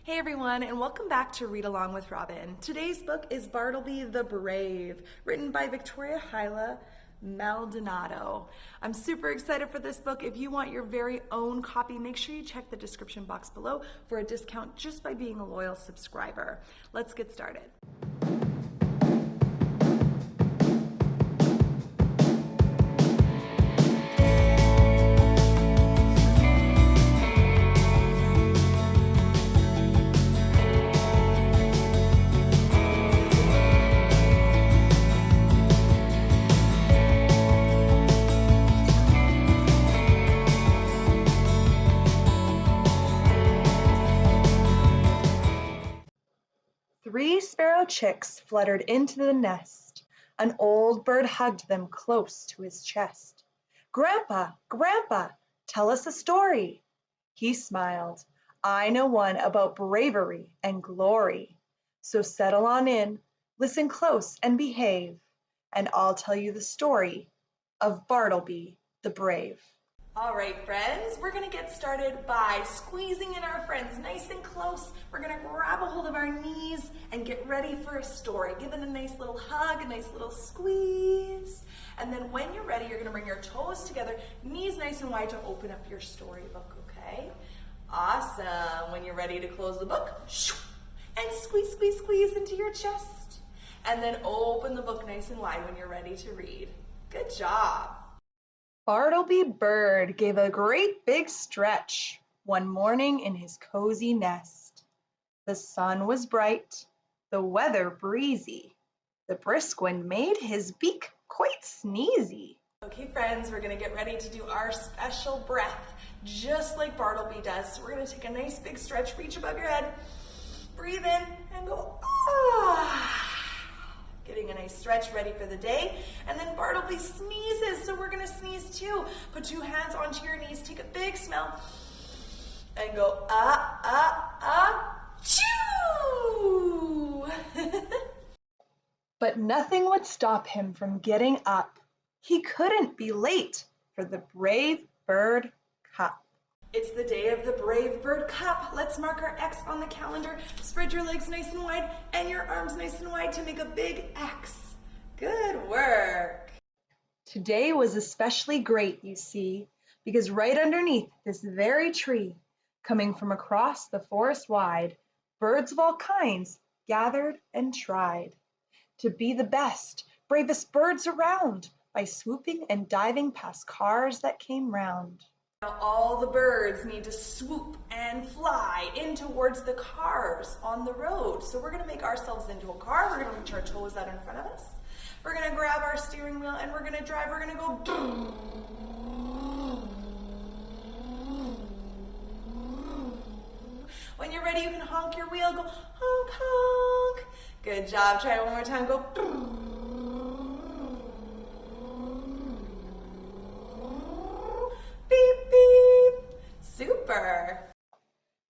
Hey everyone, and welcome back to Read Along with Robyn. Today's book is Bartleby the Brave, written by Victoria Hyla, Maldonado. I'm super excited for this book. If you want your very own copy, make sure you check the description box below for a discount just by being a loyal subscriber. Let's get started. Three sparrow chicks fluttered into the nest. An old bird hugged them close to his chest. "Grandpa, Grandpa, tell us a story." He smiled. "I know one about bravery and glory. So settle on in, listen close and behave, and I'll tell you the story of Bartleby the Brave." All right, friends, we're gonna get started by squeezing in our friends nice and close. We're gonna grab a hold of our knees and get ready for a story. Give it a nice little hug, a nice little squeeze. And then when you're ready, you're gonna bring your toes together, knees nice and wide to open up your storybook, okay? Awesome. When you're ready to close the book, and squeeze, squeeze, squeeze into your chest. And then open the book nice and wide when you're ready to read. Good job. Bartleby Bird gave a great big stretch one morning in his cozy nest. The sun was bright, the weather breezy. The brisk wind made his beak quite sneezy. Okay, friends, we're gonna get ready to do our special breath, just like Bartleby does. So we're gonna take a nice big stretch, reach above your head, breathe in, and go, ah. Getting a nice stretch ready for the day. And then Bartleby sneezes, so we're gonna sneeze too. Put two hands onto your knees, take a big smell, and go, choo! But nothing would stop him from getting up. He couldn't be late for the Brave Bird Cup. It's the day of the Brave Bird Cup. Let's mark our X on the calendar. Spread your legs nice and wide and your arms nice and wide to make a big X. Good work. Today was especially great, you see, because right underneath this very tree, coming from across the forest wide, birds of all kinds gathered and tried to be the best, bravest birds around by swooping and diving past cars that came round. Now all the birds need to swoop and fly in towards the cars on the road. So we're gonna make ourselves into a car. We're gonna reach our toes out in front of us. We're gonna grab our steering wheel and we're gonna drive. We're gonna go. When you're ready, you can honk your wheel. Go honk, honk. Good job. Try it one more time. Go. Beep, beep. Super.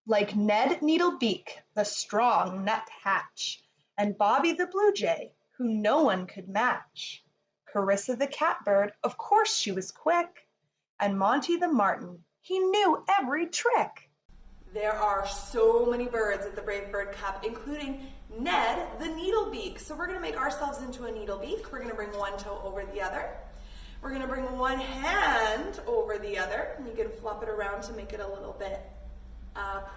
Like Ned Needlebeak, the strong nuthatch, and Bobby the Blue Jay, who no one could match. Carissa the catbird, of course she was quick, and Monty the martin, he knew every trick. There are so many birds at the Brave Bird Cup, including Ned the Needlebeak. So we're gonna make ourselves into a needlebeak. We're gonna bring one toe over the other. We're gonna bring one hand over the other. You can flop it around to make it a little bit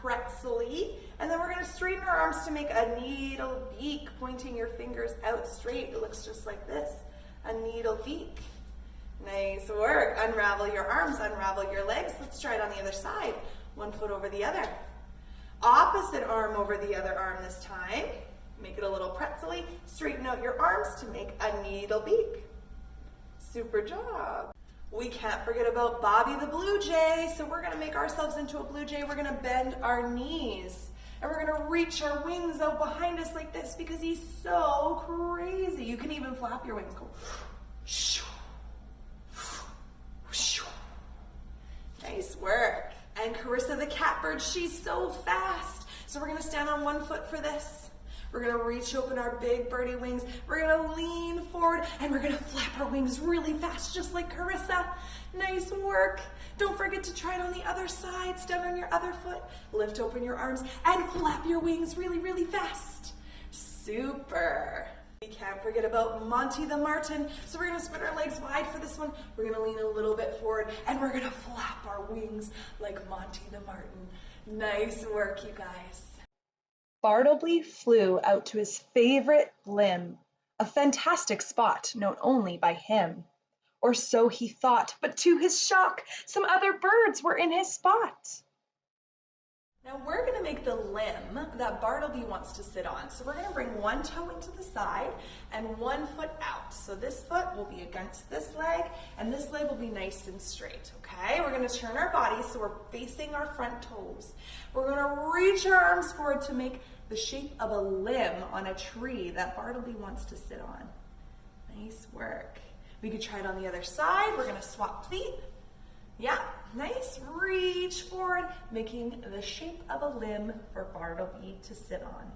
pretzel-y. And then we're gonna straighten our arms to make a needle beak, pointing your fingers out straight. It looks just like this, a needle beak. Nice work. Unravel your arms, unravel your legs. Let's try it on the other side. One foot over the other. Opposite arm over the other arm this time. Make it a little pretzel-y. Straighten out your arms to make a needle beak. Super job. We can't forget about Bobby the Blue Jay, so we're gonna make ourselves into a blue jay. We're gonna bend our knees, and we're gonna reach our wings out behind us like this because he's so crazy. You can even flap your wings. Go. Nice work. And Carissa the catbird, she's so fast. So we're gonna stand on one foot for this. We're gonna reach open our big birdie wings. We're gonna lean forward and we're gonna flap our wings really fast, just like Carissa. Nice work. Don't forget to try it on the other side. Stand on your other foot, lift open your arms and flap your wings really, really fast. Super. We can't forget about Monty the Martin. So we're gonna spread our legs wide for this one. We're gonna lean a little bit forward and we're gonna flap our wings like Monty the Martin. Nice work, you guys. Bartleby flew out to his favorite limb, a fantastic spot known only by him. Or so he thought, but to his shock, some other birds were in his spot. Now we're gonna make the limb that Bartleby wants to sit on. So we're gonna bring one toe into the side and one foot out. So this foot will be against this leg and this leg will be nice and straight, okay? We're gonna turn our body so we're facing our front toes. We're gonna reach our arms forward to make the shape of a limb on a tree that Bartleby wants to sit on. Nice work. We could try it on the other side. We're gonna swap feet. Yeah, nice. Reach forward, making the shape of a limb for Bartleby to sit on.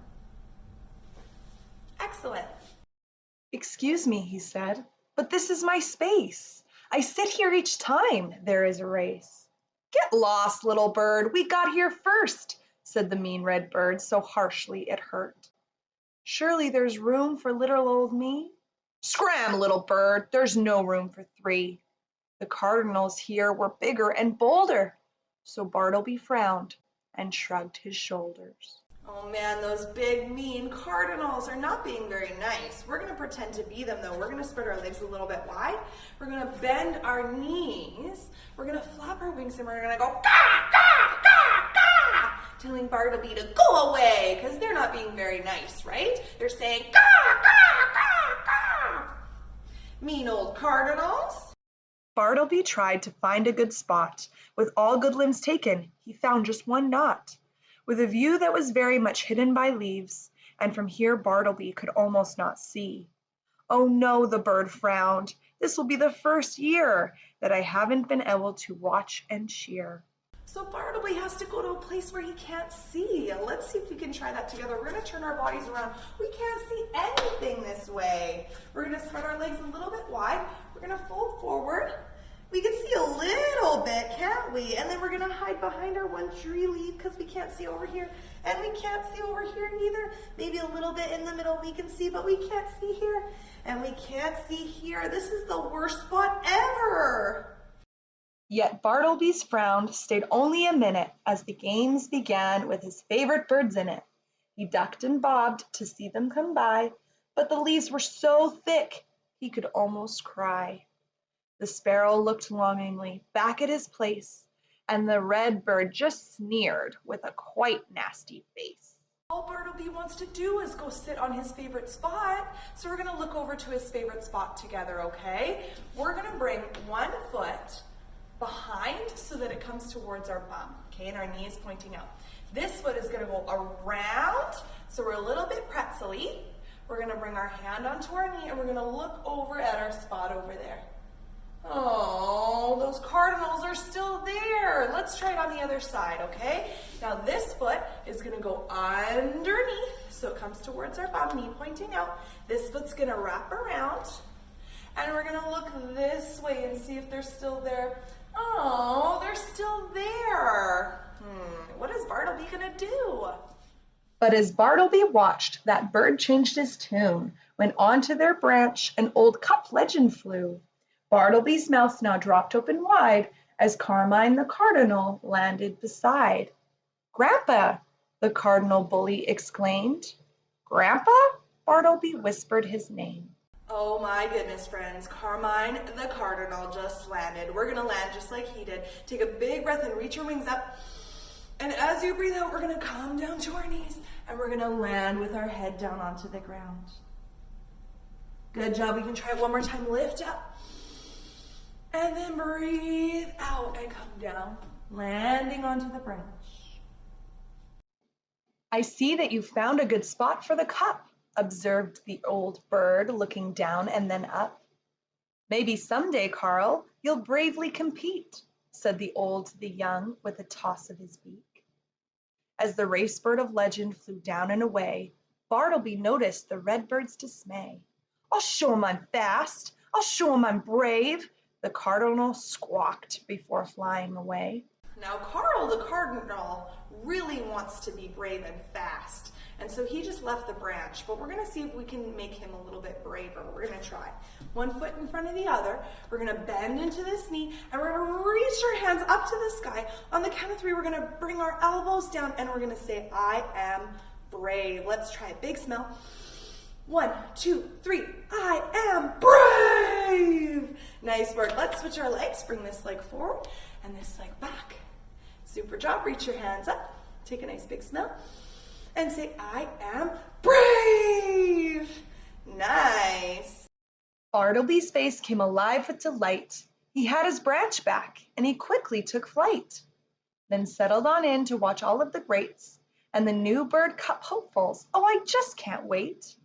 Excellent. Excuse me, he said, but this is my space. I sit here each time there is a race. Get lost, little bird. We got here first, said the mean red bird so harshly it hurt. Surely there's room for little old me? Scram, little bird, there's no room for three. The cardinals here were bigger and bolder, so Bartleby frowned and shrugged his shoulders. Oh man, those big mean cardinals are not being very nice. We're gonna pretend to be them though. We're gonna spread our legs a little bit wide. We're gonna bend our knees. We're gonna flap our wings and we're gonna go gah, gah, gah, gah, telling Bartleby to go away because they're not being very nice, right? They're saying gah, gah, gah, gah. Mean old cardinals. Bartleby tried to find a good spot. With all good limbs taken, he found just one knot, with a view that was very much hidden by leaves, and from here Bartleby could almost not see. Oh no, the bird frowned. This will be the first year that I haven't been able to watch and cheer. So Bartleby has to go to a place where he can't see. Let's see if we can try that together. We're gonna turn our bodies around. We can't see anything this way. We're gonna spread our legs a little bit wide. We're gonna fold forward. We can see a little bit, can't we? And then we're gonna hide behind our one tree leaf because we can't see over here. And we can't see over here either. Maybe a little bit in the middle we can see, but we can't see here. And we can't see here. This is the worst spot ever. Yet Bartleby's frown stayed only a minute as the games began with his favorite birds in it. He ducked and bobbed to see them come by, but the leaves were so thick he could almost cry. The sparrow looked longingly back at his place, and the red bird just sneered with a quite nasty face. All Bartleby wants to do is go sit on his favorite spot. So we're gonna look over to his favorite spot together, okay? We're gonna bring one foot behind so that it comes towards our bum, okay? And our knee is pointing out. This foot is gonna go around, so we're a little bit pretzel-y. We're gonna bring our hand onto our knee and we're gonna look over at our spot over there. Oh, those cardinals are still there. Let's try it on the other side, okay? Now this foot is gonna go underneath, so it comes towards our bum, knee pointing out. This foot's gonna wrap around, and we're gonna look this way and see if they're still there. Oh, they're still there. What is Bartleby gonna do? But as Bartleby watched, that bird changed his tune, when onto their branch an old cup legend flew. Bartleby's mouth now dropped open wide as Carmine the cardinal landed beside. Grandpa, the cardinal bully exclaimed. Grandpa? Bartleby whispered his name. Oh my goodness, friends. Carmine the cardinal just landed. We're gonna land just like he did. Take a big breath and reach your wings up. And as you breathe out, we're gonna come down to our knees and we're gonna land with our head down onto the ground. Good job. We can try it one more time. Lift up. And then breathe out and come down, landing onto the branch. I see that you found a good spot for the cup, observed the old bird, looking down and then up. Maybe someday, Carl, you'll bravely compete, said the old to the young with a toss of his beak. As the race bird of legend flew down and away, Bartleby noticed the redbird's dismay. "I'll show 'em I'm fast! I'll show 'em I'm brave!" the cardinal squawked before flying away. Now Carl the cardinal really wants to be brave and fast, and so he just left the branch, but we're going to see if we can make him a little bit braver. We're going to try. One foot in front of the other. We're going to bend into this knee, and we're going to reach our hands up to the sky. On the count of 3, we're going to bring our elbows down, and we're going to say, "I am brave." Let's try it. Big smell. 1, 2, 3. I am brave. Nice work. Let's switch our legs. Bring this leg forward and this leg back. Super job. Reach your hands up. Take a nice big smell and say, "I am brave." Nice. Bartleby's face came alive with delight. He had his branch back, and he quickly took flight, then settled on in to watch all of the greats and the new bird cup hopefuls. Oh, I just can't wait.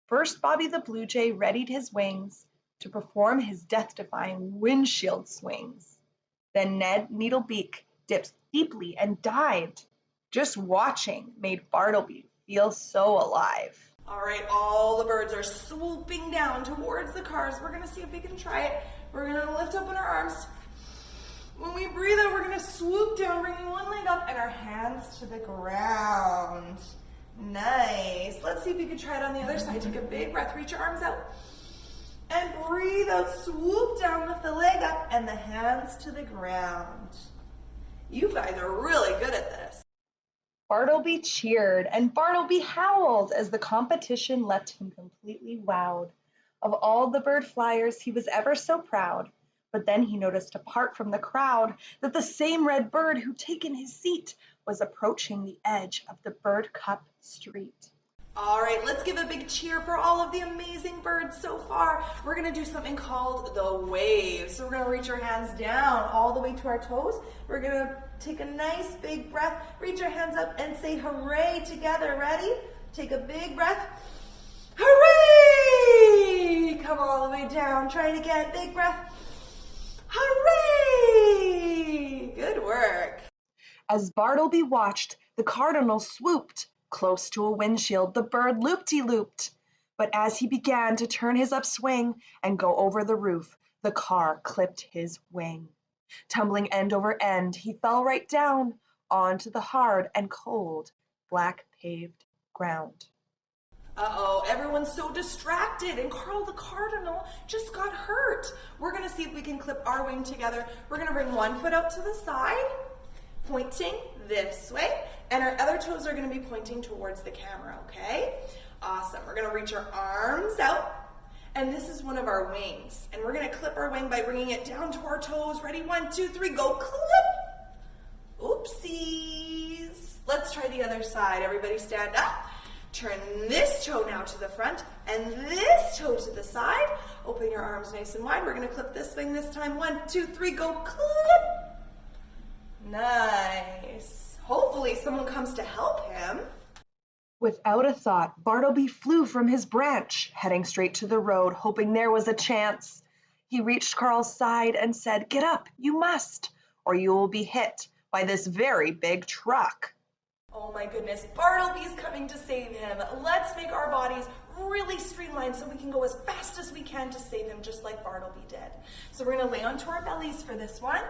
First, Bobby the Blue Jay readied his wings to perform his death-defying windshield swings. Then Ned Needlebeak dipped deeply and dived. Just watching made Bartleby feel so alive. All right, all the birds are swooping down towards the cars. We're going to see if we can try it. We're going to lift open our arms. When we breathe out, we're going to swoop down, bringing one leg up and our hands to the ground. Nice. Let's see if you can try it on the other side. Take a big breath, reach your arms out. And breathe out, swoop down with the leg up and the hands to the ground. You guys are really good at this. Bartleby cheered and Bartleby howled as the competition left him completely wowed. Of all the bird flyers, he was ever so proud. But then he noticed apart from the crowd that the same red bird who'd taken his seat was approaching the edge of the Bird Cup Street. All right, let's give a big cheer for all of the amazing birds so far. We're going to do something called the wave. So we're going to reach our hands down all the way to our toes. We're going to take a nice big breath, reach our hands up and say hooray together. Ready? Take a big breath. Hooray! Come all the way down. Try it again. Big breath. Hooray! Good work. As Bartleby watched, the cardinal swooped. Close to a windshield, the bird looped-de-looped. But as he began to turn his upswing and go over the roof, the car clipped his wing. Tumbling end over end, he fell right down onto the hard and cold, black paved ground. Uh-oh, everyone's so distracted, and Carl the cardinal just got hurt. We're going to see if we can clip our wing together. We're going to bring one foot out to the side, pointing this way, and our other toes are going to be pointing towards the camera, okay? Awesome. We're going to reach our arms out, and this is one of our wings, and we're going to clip our wing by bringing it down to our toes. Ready? 1, 2, 3, go clip. Oopsies. Let's try the other side. Everybody stand up. Turn this toe now to the front and this toe to the side. Open your arms nice and wide. We're going to clip this wing this time. 1, 2, 3, go clip. Nice. Hopefully someone comes to help him. Without a thought, Bartleby flew from his branch, heading straight to the road, hoping there was a chance. He reached Carl's side and said, "Get up, you must, or you will be hit by this very big truck." Oh my goodness, Bartleby's coming to save him. Let's make our bodies really streamlined so we can go as fast as we can to save him, just like Bartleby did. So we're going to lay onto our bellies for this one.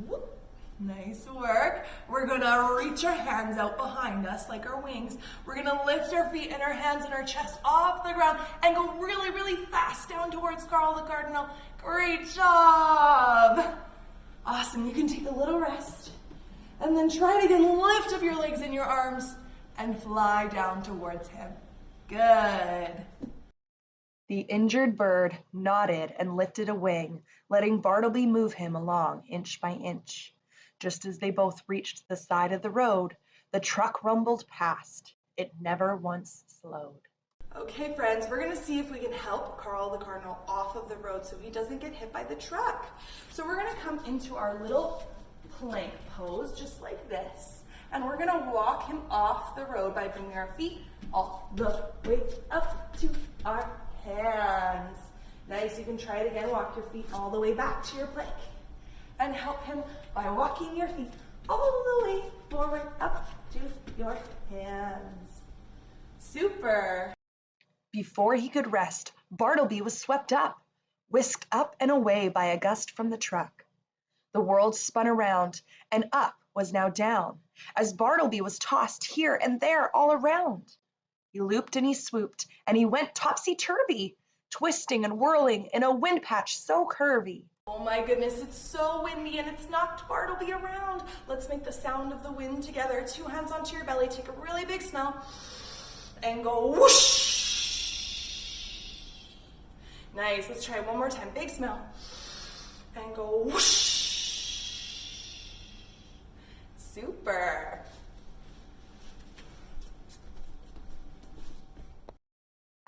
Whoop. Nice work. We're going to reach our hands out behind us like our wings. We're going to lift our feet and our hands and our chest off the ground and go really, really fast down towards Carl the Cardinal. Great job. Awesome. You can take a little rest. And then try it again. Lift up your legs and your arms and fly down towards him. Good. The injured bird nodded and lifted a wing, letting Bartleby move him along inch by inch. Just as they both reached the side of the road, the truck rumbled past. It never once slowed. Okay, friends, we're going to see if we can help Carl the Cardinal off of the road so he doesn't get hit by the truck. So we're going to come into our little plank pose, just like this. And we're going to walk him off the road by bringing our feet all the way up to our hands. Nice, you can try it again. Walk your feet all the way back to your plank. And help him by walking your feet all the way forward up to your hands. Super. Before he could rest, Bartleby was swept up, whisked up and away by a gust from the truck. The world spun around, and up was now down, as Bartleby was tossed here and there all around. He looped and he swooped, and he went topsy-turvy, twisting and whirling in a wind patch so curvy. Oh my goodness, it's so windy and it's knocked Bartleby around. Let's make the sound of the wind together. 2 hands onto your belly, take a really big smell, and go whoosh. Nice, let's try it one more time. Big smell, and go whoosh. Super.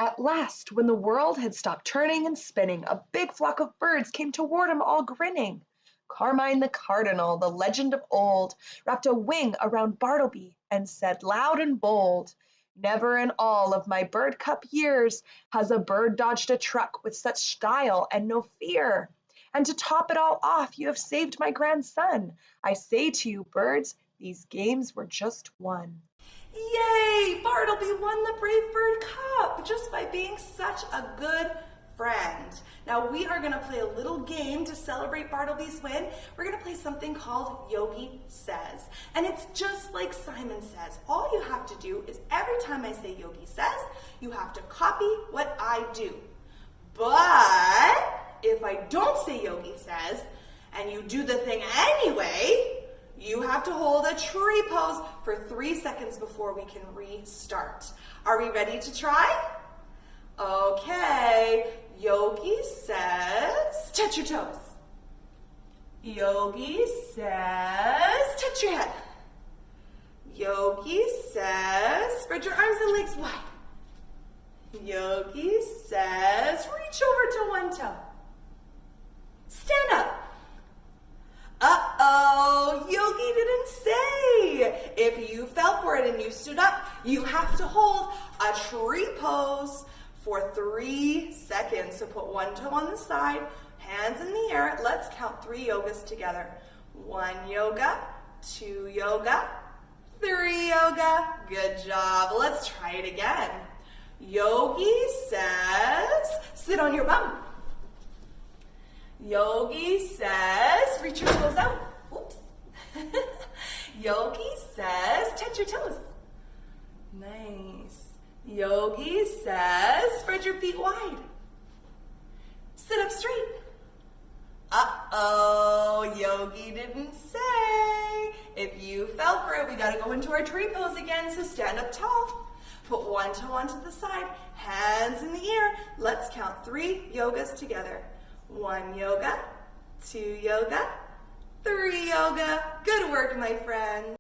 At last, when the world had stopped turning and spinning, a big flock of birds came toward him all grinning. Carmine the Cardinal, the legend of old, wrapped a wing around Bartleby and said loud and bold, "Never in all of my bird cup years has a bird dodged a truck with such style and no fear. And to top it all off, you have saved my grandson. I say to you, birds, these games were just won." Yay! Bartleby won the Brave Bird Cup just by being such a good friend. Now we are going to play a little game to celebrate Bartleby's win. We're going to play something called Yogi Says. And it's just like Simon Says. All you have to do is every time I say Yogi Says, you have to copy what I do. But if I don't say Yogi Says and you do the thing anyway, you have to hold a tree pose for 3 seconds before we can restart. Are we ready to try? Okay. Yogi says, touch your toes. Yogi says, touch your head. Yogi says, spread your arms and legs wide. Yogi says, reach over to one toe. Stand up. Uh-oh, Yogi didn't say. If you fell for it and you stood up, you have to hold a tree pose for 3 seconds. So put one toe on the side, hands in the air. Let's count 3 yogas together. 1 yoga, 2 yoga, 3 yoga. Good job. Let's try it again. Yogi says, sit on your bum. Yogi says, reach your toes out. Oops. Yogi says, touch your toes. Nice. Yogi says, spread your feet wide. Sit up straight. Uh-oh, Yogi didn't say. If you fell for it, we gotta go into our tree pose again, so stand up tall. Put one toe onto the side, hands in the air. Let's count 3 yogas together. 1 yoga, 2 yoga, 3 yoga. Good work, my friend.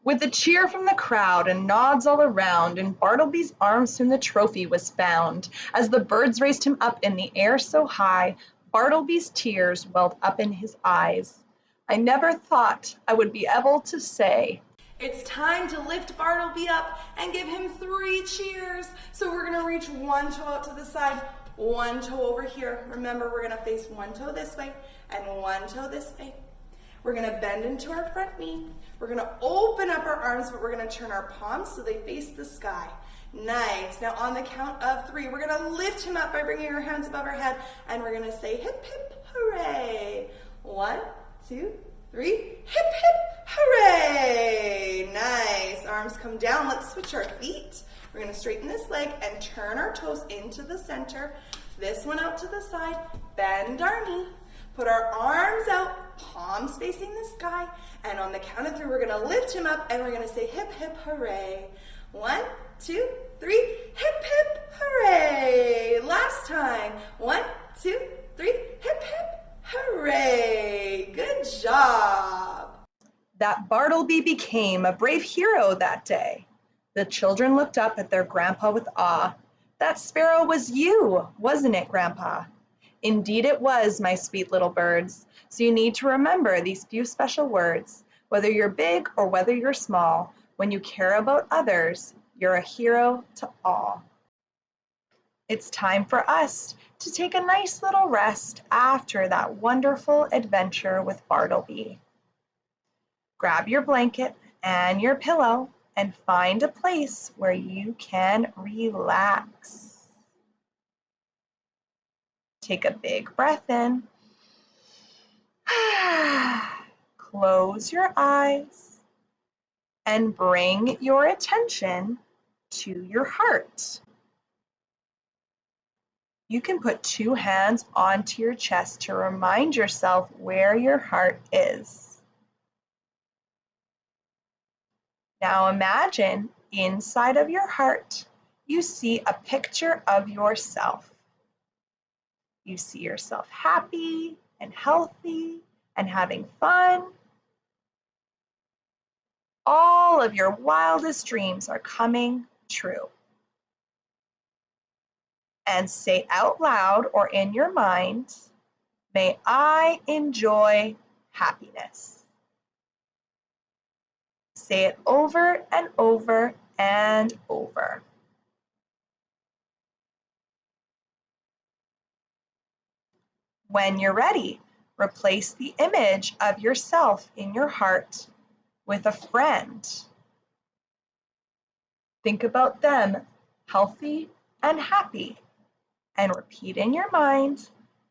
With a cheer from the crowd and nods all around, in Bartleby's arms soon the trophy was found. As the birds raised him up in the air so high, Bartleby's tears welled up in his eyes. I never thought I would be able to say, it's time to lift Bartleby up and give him 3 cheers. So we're gonna reach 1 toe out to the side, 1 toe over here. Remember, we're gonna face 1 toe this way and 1 toe this way. We're gonna bend into our front knee. We're gonna open up our arms, but we're gonna turn our palms so they face the sky. Nice. Now on the count of 3, we're gonna lift him up by bringing our hands above our head, and we're gonna say hip, hip, hooray. 1, 2, 3, hip, hip, hooray. Nice. Arms come down. Let's switch our feet. We're gonna straighten this leg and turn our toes into the center. This one out to the side. Bend our knee. Put our arms out, palms facing the sky. And on the count of 3, we're gonna lift him up and we're gonna say hip, hip, hooray. 1, 2, 3, hip, hip, hooray. Last time. 1, 2, 3, hip, hip, hooray. Good job. that Bartleby became a brave hero that day. The children looked up at their grandpa with awe. That sparrow was you, wasn't it, Grandpa? Indeed it was, my sweet little birds. So you need to remember these few special words. Whether you're big or whether you're small, when you care about others, you're a hero to all. It's time for us to take a nice little rest after that wonderful adventure with Bartleby. Grab your blanket and your pillow and find a place where you can relax. Take a big breath in. Close your eyes and bring your attention to your heart. You can put 2 hands onto your chest to remind yourself where your heart is. Now imagine inside of your heart, you see a picture of yourself. You see yourself happy and healthy and having fun. All of your wildest dreams are coming true. And say out loud or in your mind, may I enjoy happiness. Say it over and over and over. When you're ready, replace the image of yourself in your heart with a friend. Think about them healthy and happy, and repeat in your mind,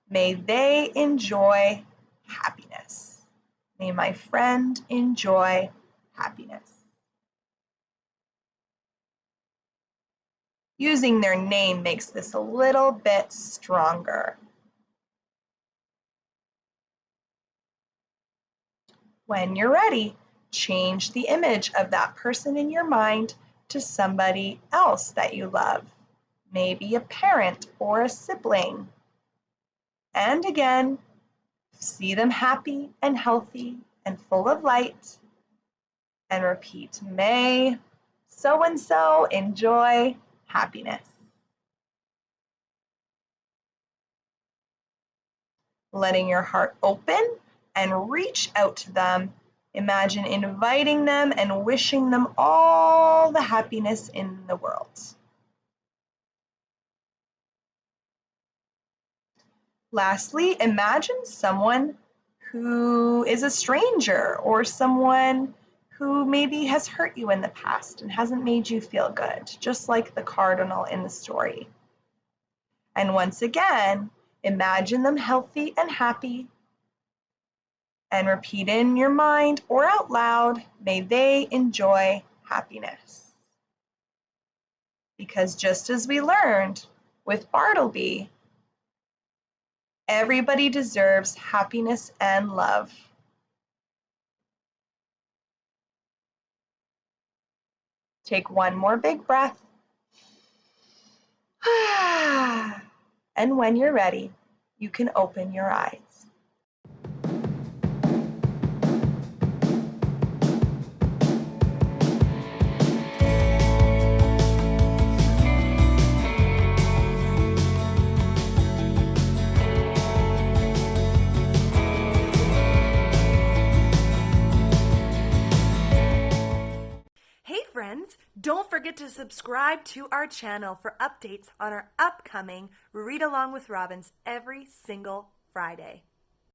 may they enjoy happiness. May my friend enjoy happiness. Using their name makes this a little bit stronger. When you're ready, change the image of that person in your mind to somebody else that you love, maybe a parent or a sibling. And again, see them happy and healthy and full of light, and repeat, may so-and-so enjoy happiness. Letting your heart open and reach out to them. Imagine inviting them and wishing them all the happiness in the world. Lastly, imagine someone who is a stranger or someone who maybe has hurt you in the past and hasn't made you feel good, just like the cardinal in the story. And once again, imagine them healthy and happy, and repeat in your mind or out loud, may they enjoy happiness. Because just as we learned with Bartleby, everybody deserves happiness and love. Take one more big breath. And when you're ready, you can open your eyes. Friends, don't forget to subscribe to our channel for updates on our upcoming Read Along with Robins every single Friday.